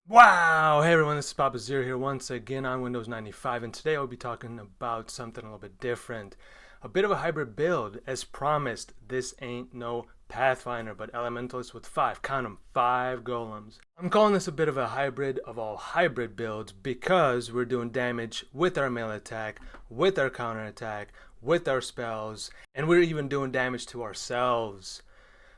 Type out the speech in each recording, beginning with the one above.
Wow! Hey everyone, this is Papa Zero here once again on Windows 95, and today I'll be talking about something a little bit different. A bit of a hybrid build. As promised, this ain't no Pathfinder, but Elementalist with count 'em, 5 golems. I'm calling this a bit of a hybrid of all hybrid builds because we're doing damage with our melee attack, with our counter attack, with our spells, and we're even doing damage to ourselves.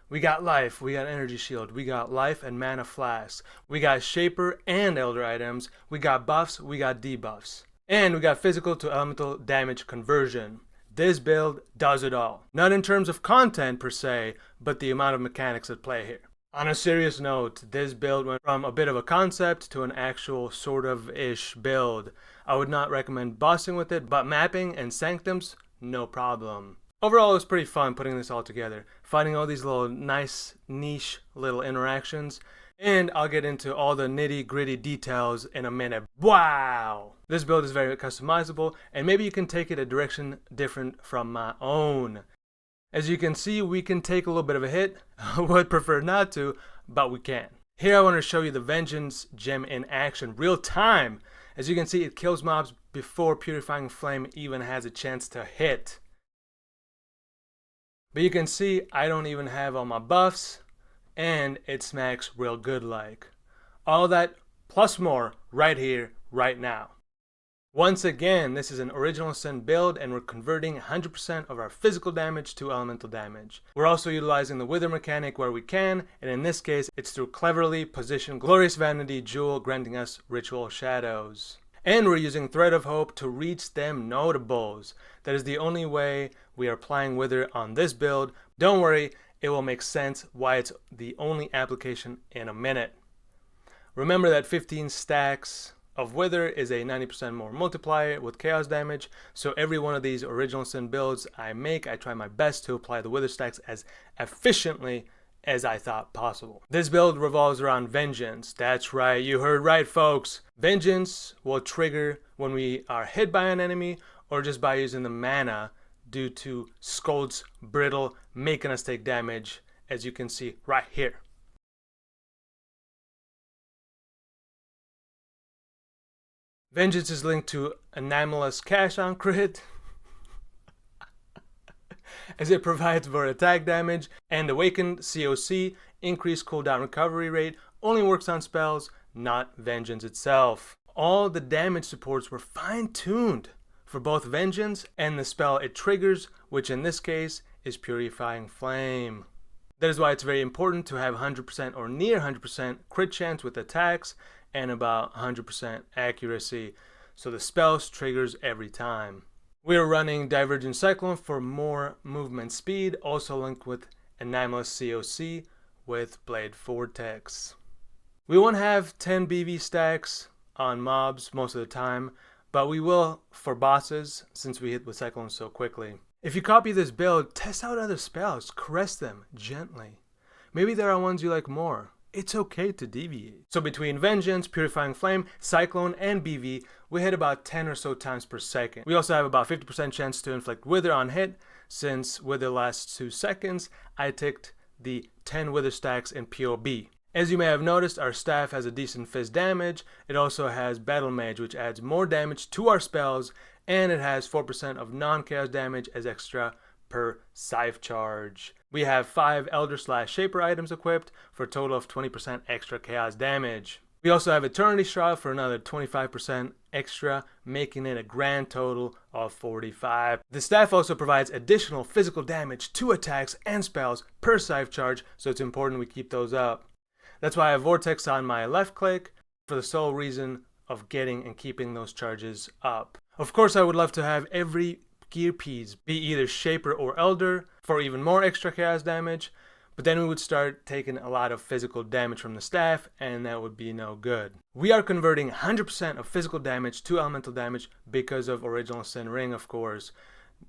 We got life, we got energy shield, we got life and mana flask, we got shaper and elder items, we got buffs, we got debuffs, and we got physical to elemental damage conversion. This build does it all. Not in terms of content per se, but the amount of mechanics at play here. On a serious note, this build went from a bit of a concept to an actual sort of ish build. I would not recommend bossing with it, but mapping and sanctums, no problem. Overall, it was pretty fun putting this all together, finding all these little nice niche little interactions, and I'll get into all the nitty gritty details in a minute. Wow! This build is very customizable, and maybe you can take it a direction different from my own. As you can see, we can take a little bit of a hit. I would prefer not to, but we can. Here I want to show you the Vengeance gem in action, real time. As you can see, it kills mobs before Purifying Flame even has a chance to hit. But you can see I don't even have all my buffs, and it smacks real good like. All that plus more right here, right now. Once again, this is an original sin build, and we're converting 100% of our physical damage to elemental damage. We're also utilizing the wither mechanic where we can, and in this case it's through cleverly positioned Glorious Vanity Jewel granting us ritual shadows. And we're using Thread of Hope to reach them notables. That is the only way we are applying Wither on this build. Don't worry, it will make sense why it's the only application in a minute. Remember that 15 stacks of Wither is a 90% more multiplier with chaos damage, so every one of these original sin builds I make, I try my best to apply the Wither stacks as efficiently as I thought possible. This build revolves around Vengeance. That's right, you heard right folks. Vengeance will trigger when we are hit by an enemy or just by using the mana due to Scold's Brittle making us take damage, as you can see right here. Vengeance is linked to Anomalous Cash on crit as it provides for attack damage, and Awakened COC, increased cooldown recovery rate, only works on spells, not Vengeance itself. All the damage supports were fine-tuned for both Vengeance and the spell it triggers, which in this case is Purifying Flame. That is why it's very important to have 100% or near 100% crit chance with attacks and about 100% accuracy, so the spell's triggers every time. We are running Divergent Cyclone for more movement speed, also linked with Anomalous COC with Blade Vortex. We won't have 10 BV stacks on mobs most of the time, but we will for bosses since we hit with Cyclone so quickly. If you copy this build, test out other spells, caress them gently. Maybe there are ones you like more. It's okay to deviate. So between Vengeance, Purifying Flame, Cyclone, and BV, we hit about 10 or so times per second. We also have about 50% chance to inflict Wither on hit. Since Wither lasts 2 seconds, I ticked the 10 Wither stacks in POB. As you may have noticed, our staff has a decent fizz damage. It also has Battle Mage, which adds more damage to our spells, and it has 4% of non-chaos damage as extra per scythe charge. We have 5 Elder/Shaper items equipped for a total of 20% extra chaos damage. We also have Eternity Shroud for another 25% extra, making it a grand total of 45. The staff also provides additional physical damage to attacks and spells per scythe charge, so it's important we keep those up. That's why I have Vortex on my left click, for the sole reason of getting and keeping those charges up. Of course, I would love to have every gear piece be either Shaper or Elder for even more extra chaos damage, but then we would start taking a lot of physical damage from the staff, and that would be no good. We are converting 100% of physical damage to elemental damage because of Original Sin Ring, of course.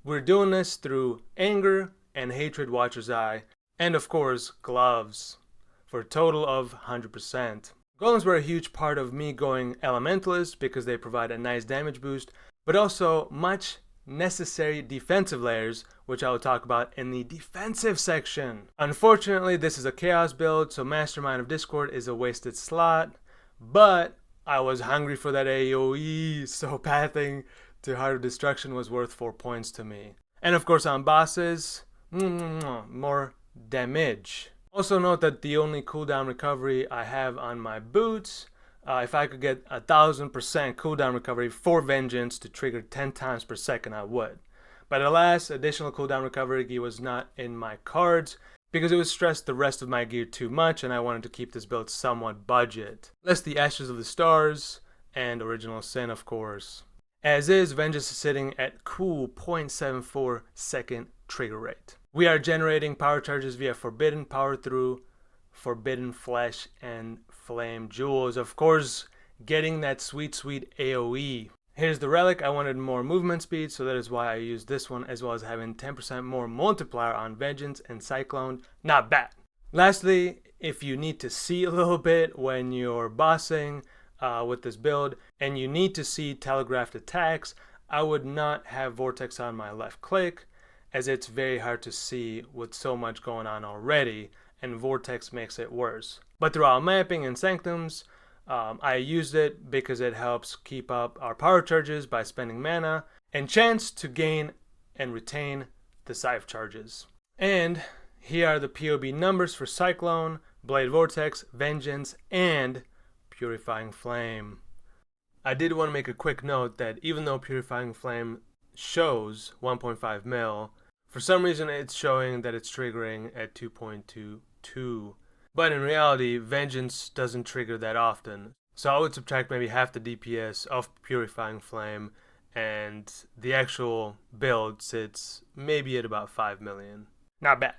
We're doing this through Anger and Hatred Watcher's Eye, and of course Gloves, for a total of 100%. Golems were a huge part of me going Elementalist because they provide a nice damage boost, but also much necessary defensive layers, which I will talk about in the defensive section. Unfortunately, this is a chaos build, so Mastermind of Discord is a wasted slot, but I was hungry for that AoE, so pathing to Heart of Destruction was worth 4 points to me. And of course on bosses, more damage. Also note that the only cooldown recovery I have on my boots, if I could get 1000% cooldown recovery for Vengeance to trigger 10 times per second, I would. But alas, additional cooldown recovery gear was not in my cards because it would stress the rest of my gear too much and I wanted to keep this build somewhat budget. Less the Ashes of the Stars and Original Sin, of course. As is, Vengeance is sitting at cool 0.74 second trigger rate. We are generating power charges via Forbidden, Power Through, Forbidden Flesh, and Flame Jewels. Of course, getting that sweet, sweet AoE. Here's the relic. I wanted more movement speed, so that is why I used this one, as well as having 10% more multiplier on Vengeance and Cyclone. Not bad. Lastly, if you need to see a little bit when you're bossing with this build, and you need to see telegraphed attacks, I would not have Vortex on my left click, as it's very hard to see with so much going on already, and Vortex makes it worse. But throughout mapping and Sanctums, I used it because it helps keep up our power charges by spending mana, and chance to gain and retain the Scythe charges. And here are the POB numbers for Cyclone, Blade Vortex, Vengeance, and Purifying Flame. I did want to make a quick note that even though Purifying Flame shows 1.5 mil, for some reason it's showing that it's triggering at 2.22. But in reality, Vengeance doesn't trigger that often. So I would subtract maybe half the DPS of Purifying Flame, and the actual build sits maybe at about 5 million. Not bad.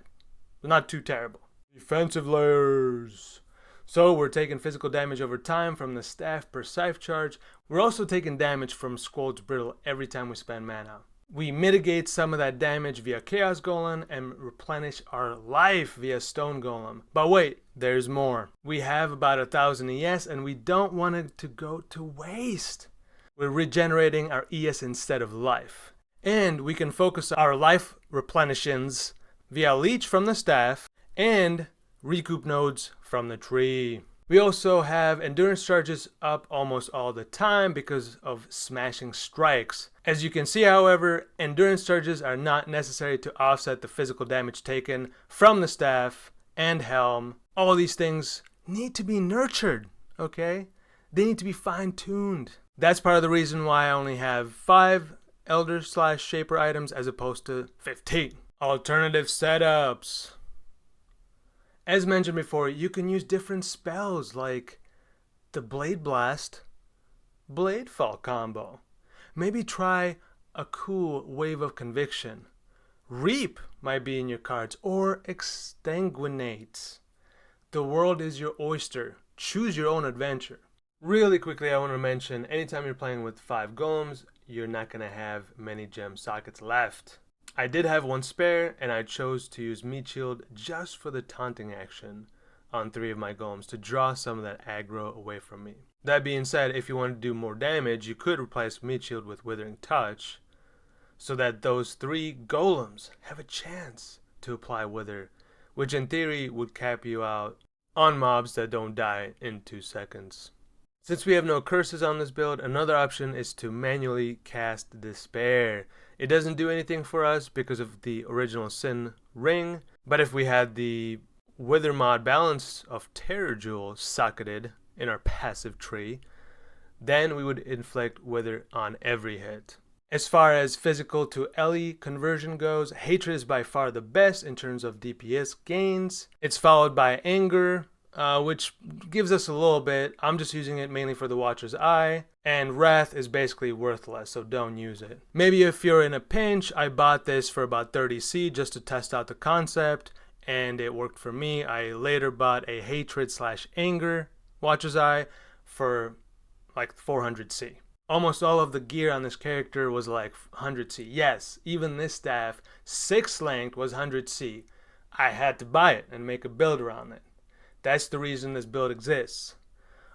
Not too terrible. Defensive layers. So we're taking physical damage over time from the staff per Scythe charge. We're also taking damage from Scold's Brittle every time we spend mana. We mitigate some of that damage via Chaos Golem and replenish our life via Stone Golem. But wait, there's more. We have about 1000 ES and we don't want it to go to waste. We're regenerating our ES instead of life. And we can focus our life replenishings via Leech from the staff and recoup nodes from the tree. We also have endurance charges up almost all the time because of smashing strikes. As you can see, however, endurance charges are not necessary to offset the physical damage taken from the staff and helm. All these things need to be nurtured, okay? They need to be fine-tuned. That's part of the reason why I only have 5 Elder/Shaper items as opposed to 15. Alternative setups. As mentioned before, you can use different spells like the Blade Blast, Blade Fall combo. Maybe try a cool Wave of Conviction. Reap might be in your cards, or Exsanguinate. The world is your oyster. Choose your own adventure. Really quickly, I want to mention, anytime you're playing with 5 golems, you're not going to have many gem sockets left. I did have one spare, and I chose to use Meat Shield just for the taunting action on 3 of my golems to draw some of that aggro away from me. That being said, if you want to do more damage, you could replace Meat Shield with Withering Touch so that those 3 golems have a chance to apply Wither, which in theory would cap you out on mobs that don't die in 2 seconds. Since we have no curses on this build, another option is to manually cast Despair. It doesn't do anything for us because of the Original Sin ring, but if we had the Wither mod balance of Terror Jewel socketed in our passive tree, then we would inflict Wither on every hit. As far as physical to LE conversion goes, Hatred is by far the best in terms of DPS gains. It's followed by Anger, which gives us a little bit. I'm just using it mainly for the Watcher's Eye. And Wrath is basically worthless, so don't use it. Maybe if you're in a pinch, I bought this for about 30C just to test out the concept, and it worked for me. I later bought a Hatred/Anger Watcher's Eye for like 400C. Almost all of the gear on this character was like 100C. Yes, even this staff, 6 length, was 100C. I had to buy it and make a build around it. That's the reason this build exists.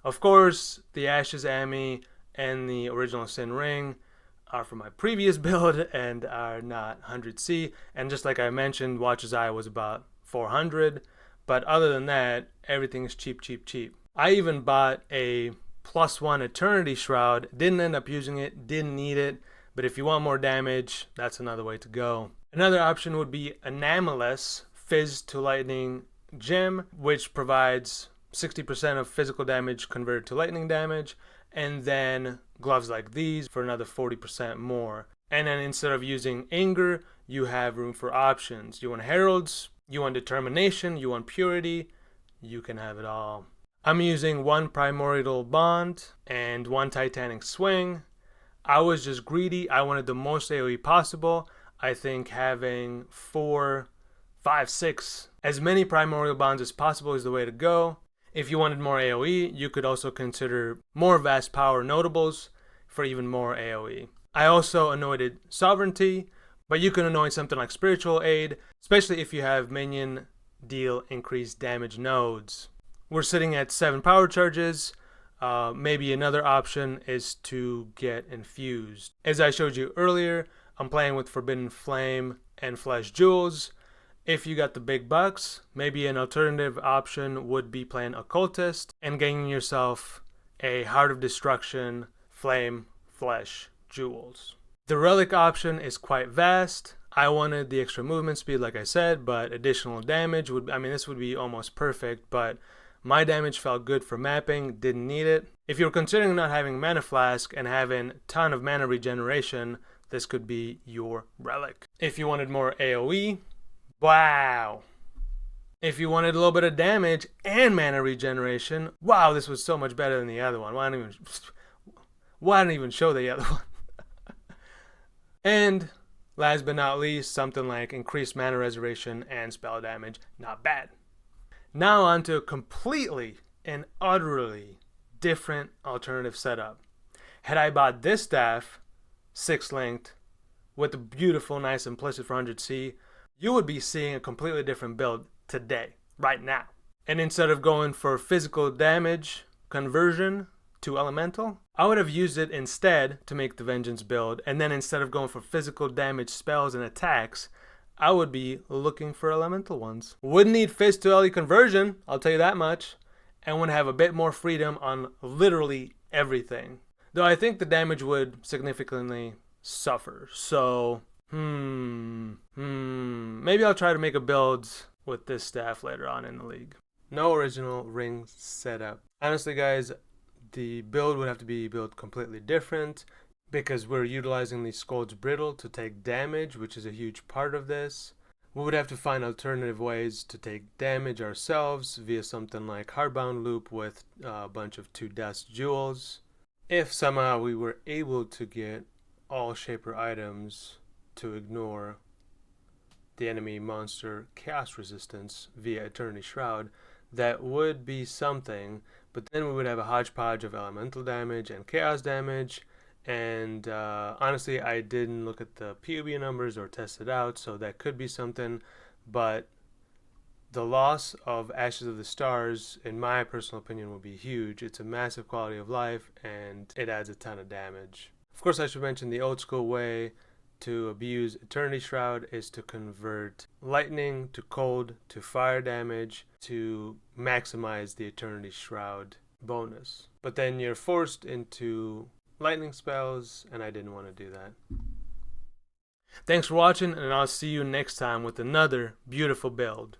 Of course, the Ashes Ami and the Original Sin Ring are from my previous build and are not 100C. And just like I mentioned, Watcher's Eye was about 400. But other than that, everything is cheap, cheap, cheap. I even bought a +1 Eternity Shroud. Didn't end up using it, didn't need it, but if you want more damage, that's another way to go. Another option would be Elementalist Fizz to Lightning Gem, which provides 60% of physical damage converted to lightning damage, and then gloves like these for another 40% more. And then instead of using anger, you have room for options. You want heralds, you want determination, you want purity, you can have it all. I'm using 1 primordial bond and 1 titanic swing. I was just greedy. I wanted the most AoE possible. I think having 4, 5, 6, as many primordial bonds as possible is the way to go. If you wanted more AoE, you could also consider more vast power notables for even more AoE. I also anointed Sovereignty, but you can anoint something like Spiritual Aid, especially if you have minion deal increased damage nodes. We're sitting at 7 power charges. Maybe another option is to get infused. As I showed you earlier, I'm playing with Forbidden Flame and Flesh Jewels. If you got the big bucks, maybe an alternative option would be playing Occultist and getting yourself a Heart of Destruction, Flame, Flesh, Jewels. The relic option is quite vast. I wanted the extra movement speed, like I said, but additional damage would, this would be almost perfect, but my damage felt good for mapping, didn't need it. If you're considering not having Mana Flask and having a ton of mana regeneration, this could be your relic. If you wanted more AoE, wow. If you wanted a little bit of damage and mana regeneration, wow, this was so much better than the other one. Why didn't even show the other one? And last but not least, something like increased mana reservation and spell damage. Not bad. Now on to a completely and utterly different alternative setup. Had I bought this staff, 6-linked, with a beautiful, nice implicit for 100C, you would be seeing a completely different build today, right now. And instead of going for physical damage conversion to elemental, I would have used it instead to make the Vengeance build, and then instead of going for physical damage spells and attacks, I would be looking for elemental ones. Wouldn't need Fizz to LE conversion, I'll tell you that much, and would have a bit more freedom on literally everything. Though I think the damage would significantly suffer, so maybe I'll try to make a build with this staff later on in the league. No original ring setup. Honestly guys, the build would have to be built completely different because we're utilizing the Scold's Brittle to take damage, which is a huge part of this. We would have to find alternative ways to take damage ourselves via something like Hardbound Loop with a bunch of 2 Dust Jewels. If somehow we were able to get all Shaper items to ignore the enemy monster chaos resistance via Eternity Shroud, that would be something, but then we would have a hodgepodge of elemental damage and chaos damage, and honestly I didn't look at the POB numbers or test it out, so that could be something, but the loss of Ashes of the Stars, in my personal opinion, would be huge. It's a massive quality of life, and it adds a ton of damage. Of course, I should mention the old school way to abuse Eternity Shroud is to convert lightning to cold to fire damage to maximize the Eternity Shroud bonus. But then you're forced into lightning spells, and I didn't want to do that. Thanks for watching, and I'll see you next time with another beautiful build.